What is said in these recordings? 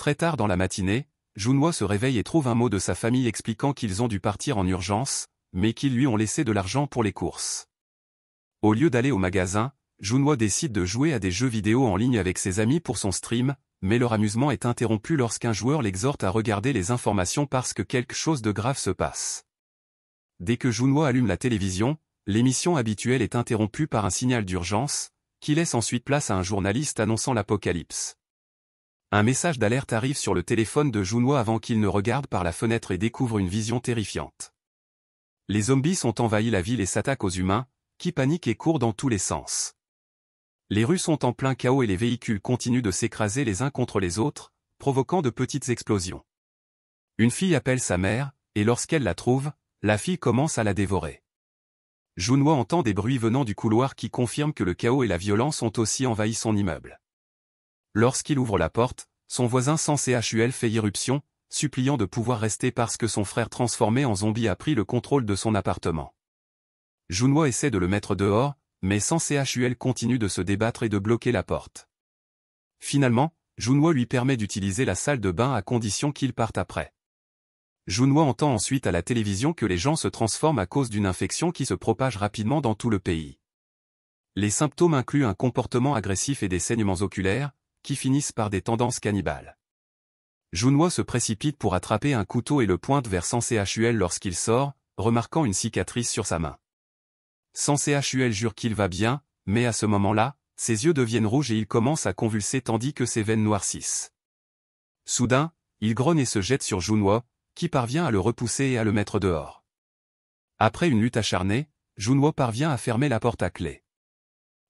Très tard dans la matinée, Junhwa se réveille et trouve un mot de sa famille expliquant qu'ils ont dû partir en urgence, mais qu'ils lui ont laissé de l'argent pour les courses. Au lieu d'aller au magasin, Junhwa décide de jouer à des jeux vidéo en ligne avec ses amis pour son stream, mais leur amusement est interrompu lorsqu'un joueur l'exhorte à regarder les informations parce que quelque chose de grave se passe. Dès que Junhwa allume la télévision, l'émission habituelle est interrompue par un signal d'urgence, qui laisse ensuite place à un journaliste annonçant l'apocalypse. Un message d'alerte arrive sur le téléphone de Junhwa avant qu'il ne regarde par la fenêtre et découvre une vision terrifiante. Les zombies ont envahi la ville et s'attaquent aux humains, qui paniquent et courent dans tous les sens. Les rues sont en plein chaos et les véhicules continuent de s'écraser les uns contre les autres, provoquant de petites explosions. Une fille appelle sa mère, et lorsqu'elle la trouve, la fille commence à la dévorer. Junhwa entend des bruits venant du couloir qui confirment que le chaos et la violence ont aussi envahi son immeuble. Lorsqu'il ouvre la porte, son voisin sans CHUL fait irruption, suppliant de pouvoir rester parce que son frère transformé en zombie a pris le contrôle de son appartement. Junhwa essaie de le mettre dehors, mais sans CHUL continue de se débattre et de bloquer la porte. Finalement, Junhwa lui permet d'utiliser la salle de bain à condition qu'il parte après. Junhwa entend ensuite à la télévision que les gens se transforment à cause d'une infection qui se propage rapidement dans tout le pays. Les symptômes incluent un comportement agressif et des saignements oculaires, qui finissent par des tendances cannibales. Junhwa se précipite pour attraper un couteau et le pointe vers Sans CHUL lorsqu'il sort, remarquant une cicatrice sur sa main. Sans CHUL jure qu'il va bien, mais à ce moment-là, ses yeux deviennent rouges et il commence à convulser tandis que ses veines noircissent. Soudain, il grogne et se jette sur Junhwa, qui parvient à le repousser et à le mettre dehors. Après une lutte acharnée, Junhwa parvient à fermer la porte à clé.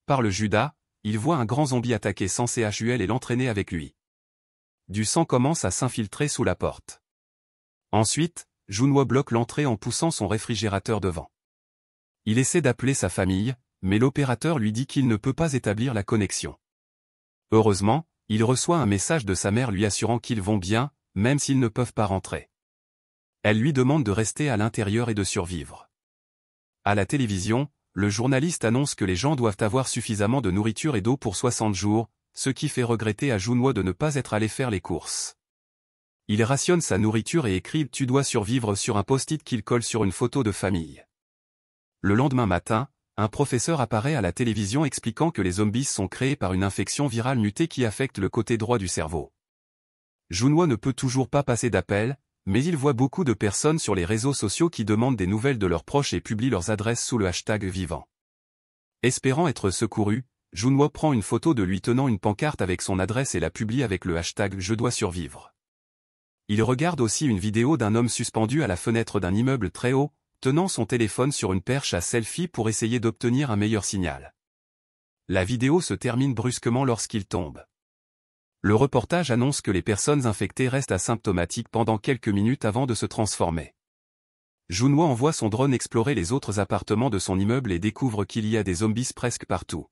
Par le Judas, il voit un grand zombie attaquer Sans CHUL et l'entraîner avec lui. Du sang commence à s'infiltrer sous la porte. Ensuite, Junhwa bloque l'entrée en poussant son réfrigérateur devant. Il essaie d'appeler sa famille, mais l'opérateur lui dit qu'il ne peut pas établir la connexion. Heureusement, il reçoit un message de sa mère lui assurant qu'ils vont bien, même s'ils ne peuvent pas rentrer. Elle lui demande de rester à l'intérieur et de survivre. À la télévision, le journaliste annonce que les gens doivent avoir suffisamment de nourriture et d'eau pour 60 jours, ce qui fait regretter à Junhwa de ne pas être allé faire les courses. Il rationne sa nourriture et écrit « Tu dois survivre » sur un post-it qu'il colle sur une photo de famille. Le lendemain matin, un professeur apparaît à la télévision expliquant que les zombies sont créés par une infection virale mutée qui affecte le côté droit du cerveau. Junhwa ne peut toujours pas passer d'appel, mais il voit beaucoup de personnes sur les réseaux sociaux qui demandent des nouvelles de leurs proches et publient leurs adresses sous le hashtag vivant. Espérant être secouru, Junhwa prend une photo de lui tenant une pancarte avec son adresse et la publie avec le hashtag Je dois survivre. Il regarde aussi une vidéo d'un homme suspendu à la fenêtre d'un immeuble très haut, tenant son téléphone sur une perche à selfie pour essayer d'obtenir un meilleur signal. La vidéo se termine brusquement lorsqu'il tombe. Le reportage annonce que les personnes infectées restent asymptomatiques pendant quelques minutes avant de se transformer. Junhwa envoie son drone explorer les autres appartements de son immeuble et découvre qu'il y a des zombies presque partout.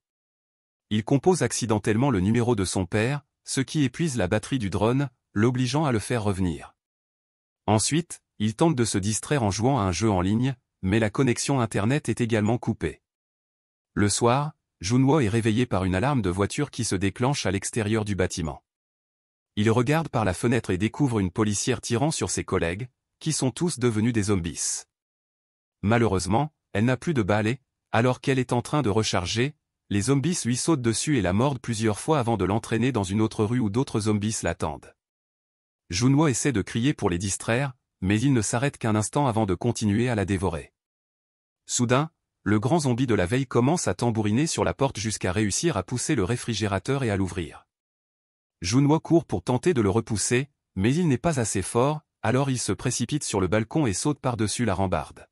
Il compose accidentellement le numéro de son père, ce qui épuise la batterie du drone, l'obligeant à le faire revenir. Ensuite, il tente de se distraire en jouant à un jeu en ligne, mais la connexion Internet est également coupée. Le soir, Junhwa est réveillé par une alarme de voiture qui se déclenche à l'extérieur du bâtiment. Il regarde par la fenêtre et découvre une policière tirant sur ses collègues, qui sont tous devenus des zombies. Malheureusement, elle n'a plus de balles et, alors qu'elle est en train de recharger, les zombies lui sautent dessus et la mordent plusieurs fois avant de l'entraîner dans une autre rue où d'autres zombies l'attendent. Junhwa essaie de crier pour les distraire, mais il ne s'arrête qu'un instant avant de continuer à la dévorer. Soudain, le grand zombie de la veille commence à tambouriner sur la porte jusqu'à réussir à pousser le réfrigérateur et à l'ouvrir. Junhwa court pour tenter de le repousser, mais il n'est pas assez fort, alors il se précipite sur le balcon et saute par-dessus la rambarde.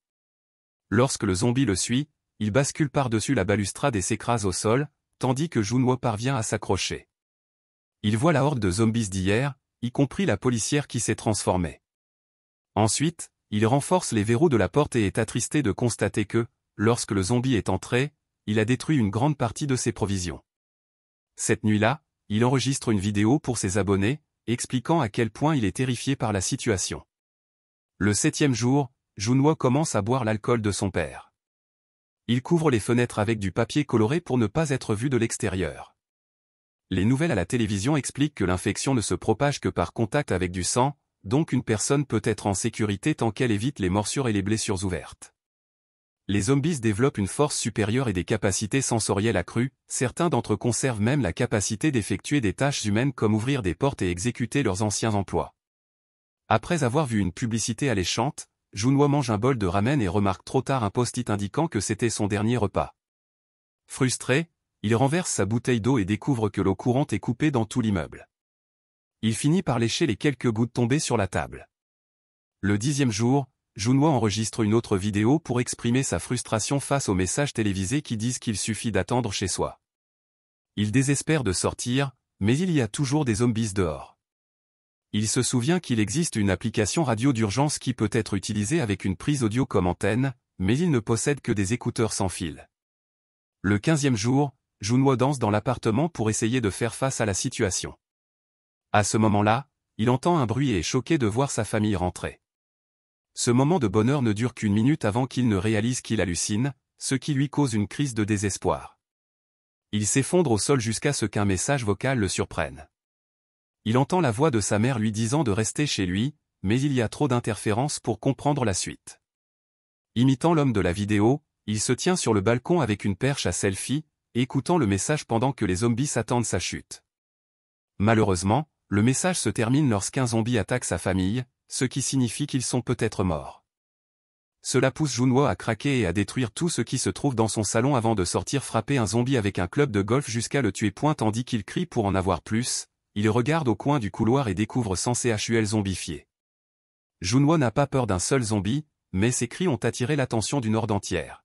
Lorsque le zombie le suit, il bascule par-dessus la balustrade et s'écrase au sol, tandis que Junhwa parvient à s'accrocher. Il voit la horde de zombies d'hier, y compris la policière qui s'est transformée. Ensuite, il renforce les verrous de la porte et est attristé de constater que, lorsque le zombie est entré, il a détruit une grande partie de ses provisions. Cette nuit-là, il enregistre une vidéo pour ses abonnés, expliquant à quel point il est terrifié par la situation. Le 7e jour, Junhwa commence à boire l'alcool de son père. Il couvre les fenêtres avec du papier coloré pour ne pas être vu de l'extérieur. Les nouvelles à la télévision expliquent que l'infection ne se propage que par contact avec du sang, donc une personne peut être en sécurité tant qu'elle évite les morsures et les blessures ouvertes. Les zombies développent une force supérieure et des capacités sensorielles accrues, certains d'entre eux conservent même la capacité d'effectuer des tâches humaines comme ouvrir des portes et exécuter leurs anciens emplois. Après avoir vu une publicité alléchante, Junwo mange un bol de ramen et remarque trop tard un post-it indiquant que c'était son dernier repas. Frustré, il renverse sa bouteille d'eau et découvre que l'eau courante est coupée dans tout l'immeuble. Il finit par lécher les quelques gouttes tombées sur la table. Le 10e jour, Junwo enregistre une autre vidéo pour exprimer sa frustration face aux messages télévisés qui disent qu'il suffit d'attendre chez soi. Il désespère de sortir, mais il y a toujours des zombies dehors. Il se souvient qu'il existe une application radio d'urgence qui peut être utilisée avec une prise audio comme antenne, mais il ne possède que des écouteurs sans fil. Le 15e jour, Junwo danse dans l'appartement pour essayer de faire face à la situation. À ce moment-là, il entend un bruit et est choqué de voir sa famille rentrer. Ce moment de bonheur ne dure qu'une minute avant qu'il ne réalise qu'il hallucine, ce qui lui cause une crise de désespoir. Il s'effondre au sol jusqu'à ce qu'un message vocal le surprenne. Il entend la voix de sa mère lui disant de rester chez lui, mais il y a trop d'interférences pour comprendre la suite. Imitant l'homme de la vidéo, il se tient sur le balcon avec une perche à selfie, écoutant le message pendant que les zombies attendent sa chute. Malheureusement, le message se termine lorsqu'un zombie attaque sa famille, ce qui signifie qu'ils sont peut-être morts. Cela pousse Junwo à craquer et à détruire tout ce qui se trouve dans son salon avant de sortir frapper un zombie avec un club de golf jusqu'à le tuer. Tandis qu'il crie pour en avoir plus, il regarde au coin du couloir et découvre 100 CHUL zombifiés. Junwo n'a pas peur d'un seul zombie, mais ses cris ont attiré l'attention d'une horde entière.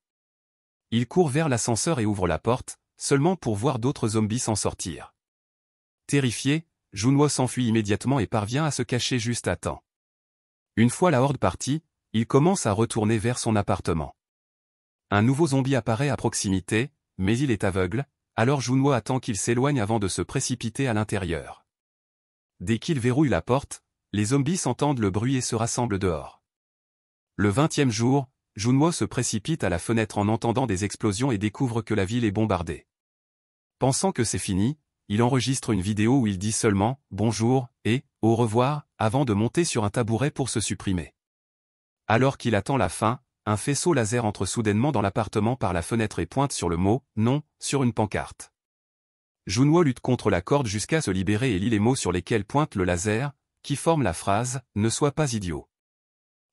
Il court vers l'ascenseur et ouvre la porte, seulement pour voir d'autres zombies s'en sortir. Terrifié, Junwo s'enfuit immédiatement et parvient à se cacher juste à temps. Une fois la horde partie, il commence à retourner vers son appartement. Un nouveau zombie apparaît à proximité, mais il est aveugle, alors Junwo attend qu'il s'éloigne avant de se précipiter à l'intérieur. Dès qu'il verrouille la porte, les zombies entendent le bruit et se rassemblent dehors. Le 20e jour, Junwo se précipite à la fenêtre en entendant des explosions et découvre que la ville est bombardée. Pensant que c'est fini, il enregistre une vidéo où il dit seulement « bonjour » et « au revoir » avant de monter sur un tabouret pour se supprimer. Alors qu'il attend la fin, un faisceau laser entre soudainement dans l'appartement par la fenêtre et pointe sur le mot « non » sur une pancarte. Junwo lutte contre la corde jusqu'à se libérer et lit les mots sur lesquels pointe le laser, qui forment la phrase « ne sois pas idiot ».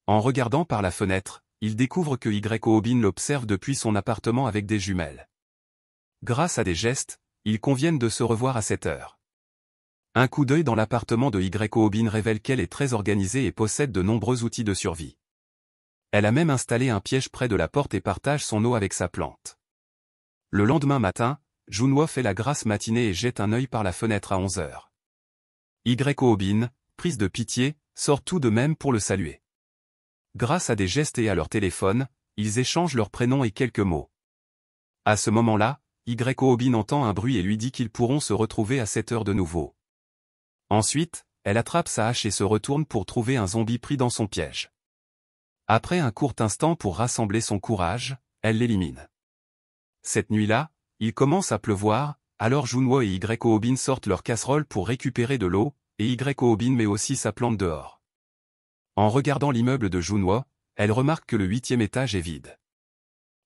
En regardant par la fenêtre, il découvre que Obin l'observe depuis son appartement avec des jumelles. Grâce à des gestes, ils conviennent de se revoir à cette heure. Un coup d'œil dans l'appartement de Obin révèle qu'elle est très organisée et possède de nombreux outils de survie. Elle a même installé un piège près de la porte et partage son eau avec sa plante. Le lendemain matin, Junwo fait la grasse matinée et jette un œil par la fenêtre à 11h. Obin, prise de pitié, sort tout de même pour le saluer. Grâce à des gestes et à leur téléphone, ils échangent leurs prénoms et quelques mots. À ce moment-là, Obin entend un bruit et lui dit qu'ils pourront se retrouver à 7h de nouveau. Ensuite, elle attrape sa hache et se retourne pour trouver un zombie pris dans son piège. Après un court instant pour rassembler son courage, elle l'élimine. Cette nuit-là, il commence à pleuvoir, alors Junwo et Obin sortent leur casserole pour récupérer de l'eau, et Obin met aussi sa plante dehors. En regardant l'immeuble de Junwo, elle remarque que le 8e étage est vide.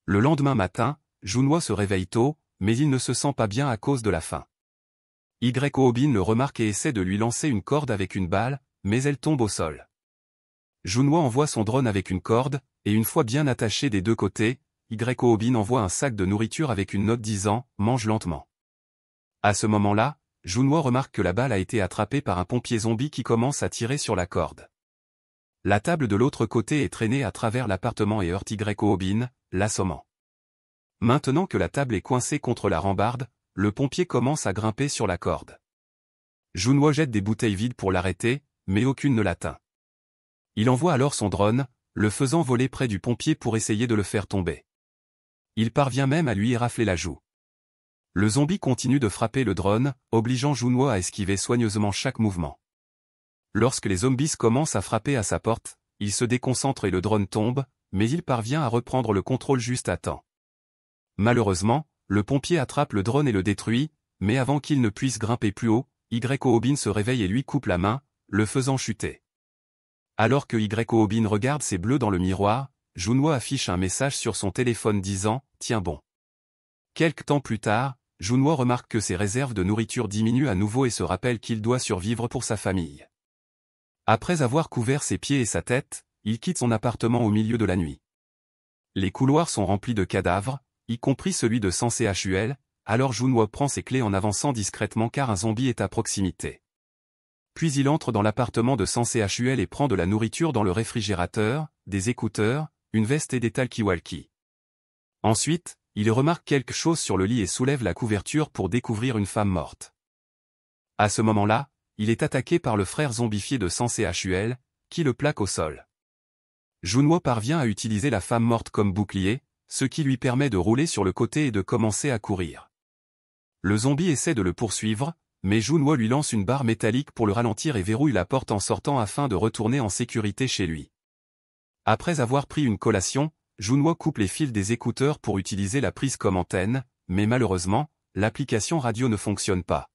Le lendemain matin, Junwo se réveille tôt, mais il ne se sent pas bien à cause de la faim. Obin le remarque et essaie de lui lancer une corde avec une balle, mais elle tombe au sol. Junwo envoie son drone avec une corde, et une fois bien attaché des deux côtés, Obin envoie un sac de nourriture avec une note disant « mange lentement ». À ce moment-là, Junwo remarque que la balle a été attrapée par un pompier zombie qui commence à tirer sur la corde. La table de l'autre côté est traînée à travers l'appartement et heurte Obin, l'assommant. Maintenant que la table est coincée contre la rambarde, le pompier commence à grimper sur la corde. Junwo jette des bouteilles vides pour l'arrêter, mais aucune ne l'atteint. Il envoie alors son drone, le faisant voler près du pompier pour essayer de le faire tomber. Il parvient même à lui érafler la joue. Le zombie continue de frapper le drone, obligeant Junwo à esquiver soigneusement chaque mouvement. Lorsque les zombies commencent à frapper à sa porte, il se déconcentre et le drone tombe, mais il parvient à reprendre le contrôle juste à temps. Malheureusement, le pompier attrape le drone et le détruit, mais avant qu'il ne puisse grimper plus haut, Obin se réveille et lui coupe la main, le faisant chuter. Alors que Obin regarde ses bleus dans le miroir, Junwo affiche un message sur son téléphone disant « Tiens bon ». Quelque temps plus tard, Junwo remarque que ses réserves de nourriture diminuent à nouveau et se rappelle qu'il doit survivre pour sa famille. Après avoir couvert ses pieds et sa tête, il quitte son appartement au milieu de la nuit. Les couloirs sont remplis de cadavres, y compris celui de Chul, alors Junwo prend ses clés en avançant discrètement car un zombie est à proximité. Puis il entre dans l'appartement de Chul et prend de la nourriture dans le réfrigérateur, des écouteurs, une veste et des talkie-walkie. Ensuite, il remarque quelque chose sur le lit et soulève la couverture pour découvrir une femme morte. À ce moment-là, il est attaqué par le frère zombifié de Chul, qui le plaque au sol. Junwo parvient à utiliser la femme morte comme bouclier, ce qui lui permet de rouler sur le côté et de commencer à courir. Le zombie essaie de le poursuivre, mais Junwo lui lance une barre métallique pour le ralentir et verrouille la porte en sortant afin de retourner en sécurité chez lui. Après avoir pris une collation, Junwo coupe les fils des écouteurs pour utiliser la prise comme antenne, mais malheureusement, l'application radio ne fonctionne pas.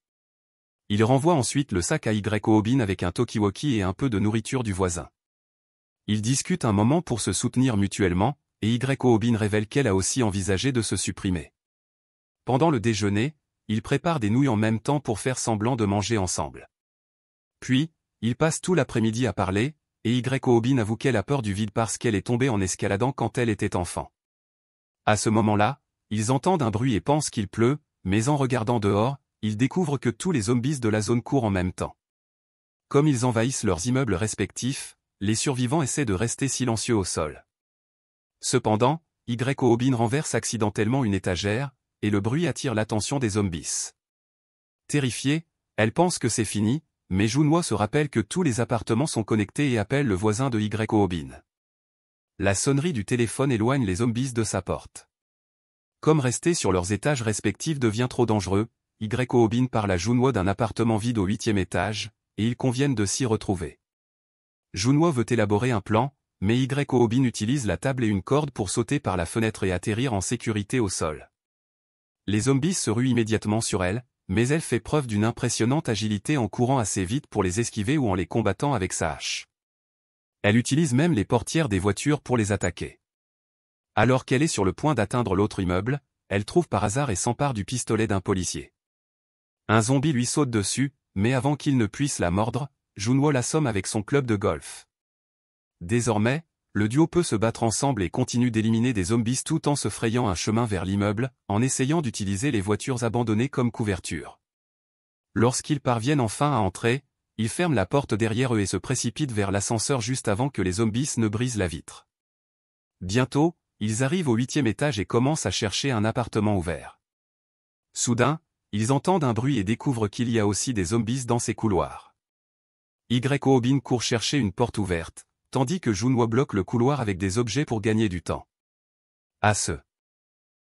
Il renvoie ensuite le sac à Obin avec un talkie-walkie et un peu de nourriture du voisin. Ils discutent un moment pour se soutenir mutuellement, et Obin révèle qu'elle a aussi envisagé de se supprimer. Pendant le déjeuner, ils préparent des nouilles en même temps pour faire semblant de manger ensemble. Puis, ils passent tout l'après-midi à parler, et Obin avoue qu'elle a peur du vide parce qu'elle est tombée en escaladant quand elle était enfant. À ce moment-là, ils entendent un bruit et pensent qu'il pleut, mais en regardant dehors, ils découvrent que tous les zombies de la zone courent en même temps. Comme ils envahissent leurs immeubles respectifs, les survivants essaient de rester silencieux au sol. Cependant, Obin renverse accidentellement une étagère, et le bruit attire l'attention des zombies. Terrifiée, elle pense que c'est fini, mais Junwo se rappelle que tous les appartements sont connectés et appelle le voisin de Obin. La sonnerie du téléphone éloigne les zombies de sa porte. Comme rester sur leurs étages respectifs devient trop dangereux, Obin parle à Junwo d'un appartement vide au 8e étage, et ils conviennent de s'y retrouver. Junwo veut élaborer un plan, mais Obin utilise la table et une corde pour sauter par la fenêtre et atterrir en sécurité au sol. Les zombies se ruent immédiatement sur elle, mais elle fait preuve d'une impressionnante agilité en courant assez vite pour les esquiver ou en les combattant avec sa hache. Elle utilise même les portières des voitures pour les attaquer. Alors qu'elle est sur le point d'atteindre l'autre immeuble, elle trouve par hasard et s'empare du pistolet d'un policier. Un zombie lui saute dessus, mais avant qu'il ne puisse la mordre, Junwo l'assomme avec son club de golf. Désormais, le duo peut se battre ensemble et continue d'éliminer des zombies tout en se frayant un chemin vers l'immeuble, en essayant d'utiliser les voitures abandonnées comme couverture. Lorsqu'ils parviennent enfin à entrer, ils ferment la porte derrière eux et se précipitent vers l'ascenseur juste avant que les zombies ne brisent la vitre. Bientôt, ils arrivent au 8e étage et commencent à chercher un appartement ouvert. Soudain, ils entendent un bruit et découvrent qu'il y a aussi des zombies dans ces couloirs. Obin court chercher une porte ouverte, tandis que Junwo bloque le couloir avec des objets pour gagner du temps. À ce